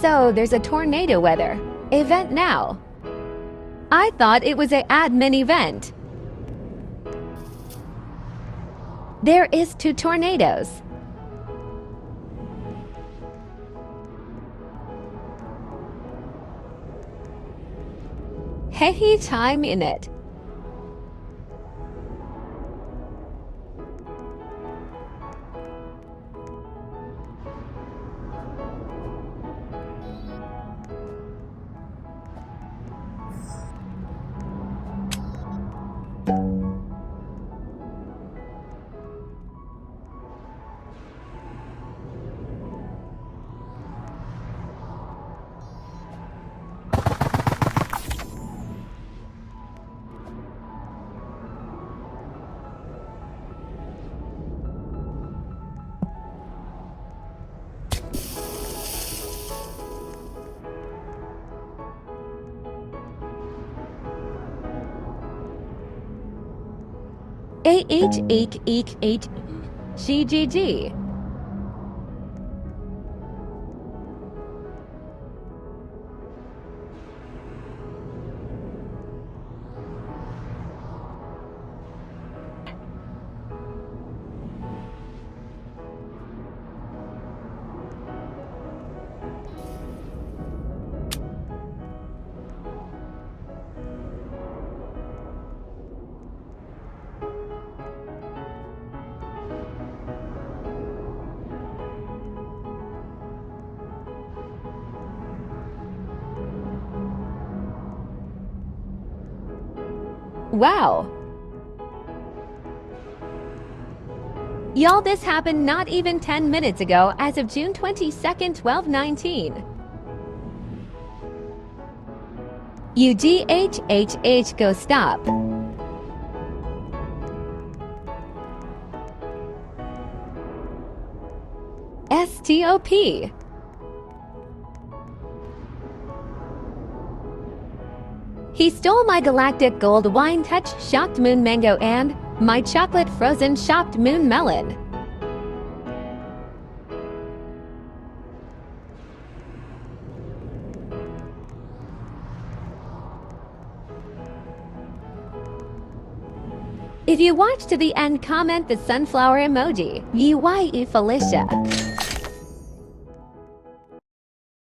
So there's a tornado weather event now. I thought it was a admin event. There is 2 tornadoes. Hey, time in it. GGG. Wow. Y'all, this happened not even 10 minutes ago as of June 22nd, 12/19. UGHHH go stop. STOP. He stole my galactic gold wine touch shocked moon mango and my chocolate frozen shocked moon melon. If you watch to the end, comment the sunflower emoji. UYE Felicia.